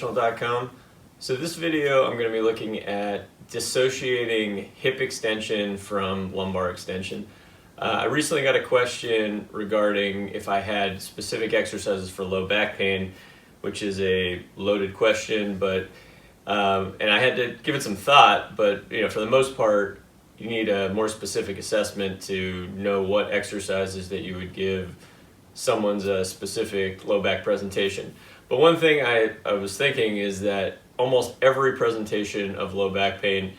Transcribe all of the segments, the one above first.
.com. So this video I'm going to be looking at dissociating hip extension from lumbar extension. I recently got a question regarding if I had specific exercises for low back pain, which is a loaded question, but and I had to give it some thought, but for the most part you need a more specific assessment to know what exercises that you would give someone's specific low back presentation. But one thing I was thinking is that almost every presentation of low back pain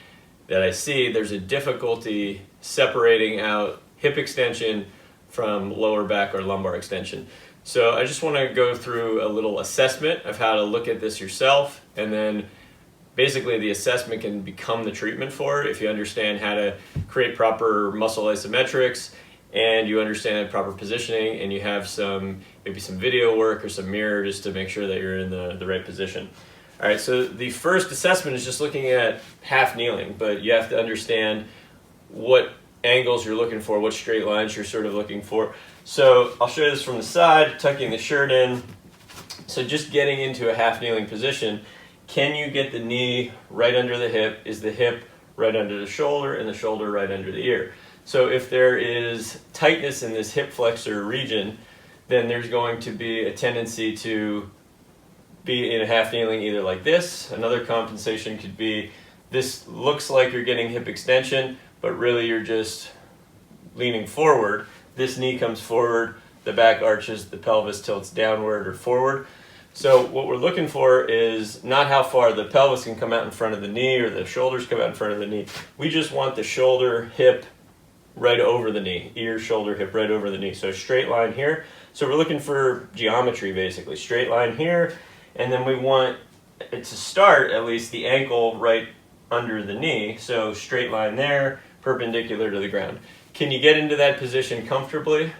that I see, there's a difficulty separating out hip extension from lower back or lumbar extension. So I just want to go through a little assessment of how to look at this yourself, and then basically the assessment can become the treatment for it if you understand how to create proper muscle isometrics and you understand proper positioning and you have maybe some video work or some mirror just to make sure that you're in the right position. All right, so the first assessment is just looking at half kneeling, but you have to understand what angles you're looking for, what straight lines you're sort of looking for. So I'll show you this from the side, tucking the shirt in. So just getting into a half kneeling position, can you get the knee right under the hip? Is the hip right under the shoulder and the shoulder right under the ear? So if there is tightness in this hip flexor region, then there's going to be a tendency to be in a half kneeling either like this. Another compensation could be this looks like you're getting hip extension, but really you're just leaning forward. This knee comes forward, the back arches, the pelvis tilts downward or forward. So what we're looking for is not how far the pelvis can come out in front of the knee or the shoulders come out in front of the knee. We just want the shoulder, hip, right over the knee, ear, shoulder, hip, right over the knee. So straight line here. So we're looking for geometry basically. Straight line here, and then we want it to start at least the ankle right under the knee. So straight line there, perpendicular to the ground. Can you get into that position comfortably?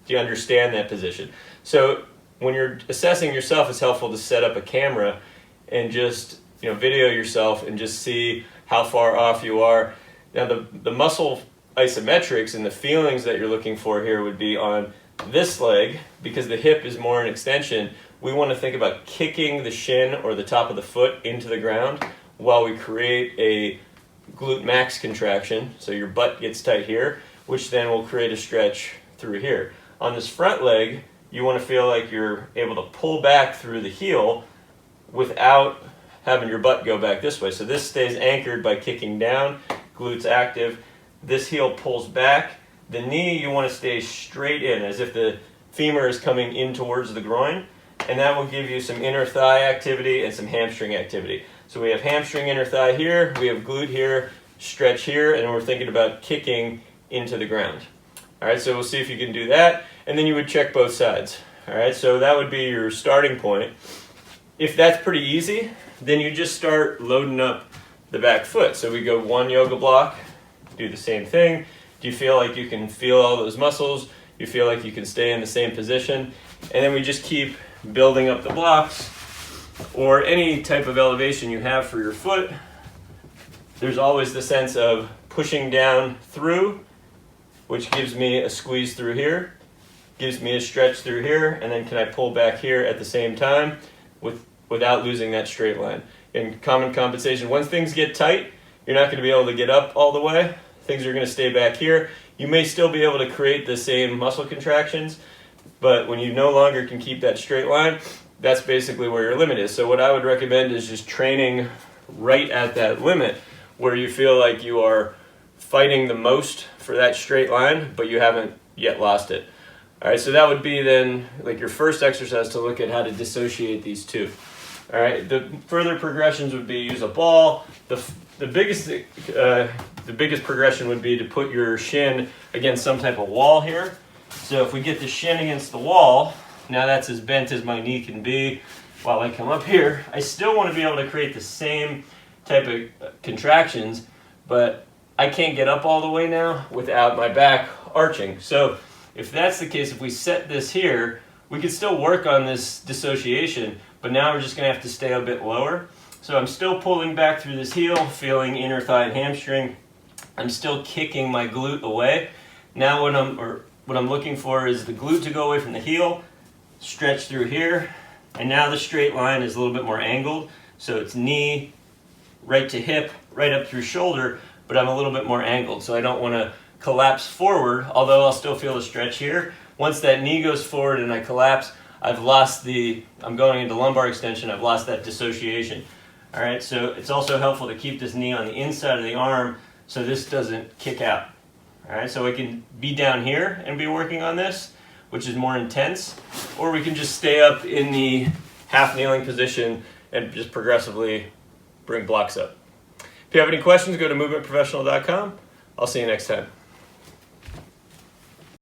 Do you understand that position? So when you're assessing yourself, it's helpful to set up a camera and just video yourself and just see how far off you are. Now the muscle isometrics and the feelings that you're looking for here would be on this leg, because the hip is more an extension. We want to think about kicking the shin or the top of the foot into the ground while we create a glute max contraction, so your butt gets tight here, which then will create a stretch through here. On this front leg, you want to feel like you're able to pull back through the heel without having your butt go back this way. So this stays anchored by kicking down, glutes active. This heel pulls back. The knee, you want to stay straight in as if the femur is coming in towards the groin, and that will give you some inner thigh activity and some hamstring activity. So we have hamstring, inner thigh here, we have glute here, stretch here, and we're thinking about kicking into the ground. All right, so we'll see if you can do that, and then you would check both sides. All right, so that would be your starting point. If that's pretty easy, then you just start loading up the back foot. So we go one yoga block, do the same thing. Do you feel like you can feel all those muscles? You feel like you can stay in the same position? And then we just keep building up the blocks, or any type of elevation you have for your foot. There's always the sense of pushing down through, which gives me a squeeze through here, gives me a stretch through here, and then can I pull back here at the same time without losing that straight line. In common compensation, once things get tight, you're not going to be able to get up all the way. Things are going to stay back here. You may still be able to create the same muscle contractions, but when you no longer can keep that straight line, that's basically where your limit is. So what I would recommend is just training right at that limit where you feel like you are fighting the most for that straight line, but you haven't yet lost it. All right, so that would be then like your first exercise to look at how to dissociate these two. All right, the further progressions would be use a ball. The biggest progression would be to put your shin against some type of wall here. So if we get the shin against the wall, now that's as bent as my knee can be while I come up here. I still want to be able to create the same type of contractions, but I can't get up all the way now without my back arching. So if that's the case, if we set this here, we could still work on this dissociation, but now we're just going to have to stay a bit lower. So I'm still pulling back through this heel, feeling inner thigh and hamstring. I'm still kicking my glute away. Now what I'm looking for is the glute to go away from the heel, stretch through here, And now the straight line is a little bit more angled, so it's knee, right to hip, right up through shoulder, but I'm a little bit more angled, so I don't want to collapse forward, although I'll still feel the stretch here. Once that knee goes forward and I collapse, I'm going into lumbar extension, I've lost that dissociation. All right, so it's also helpful to keep this knee on the inside of the arm so this doesn't kick out. All right, so we can be down here and be working on this, which is more intense, or we can just stay up in the half kneeling position and just progressively bring blocks up. If you have any questions, go to movementprofessional.com. I'll see you next time.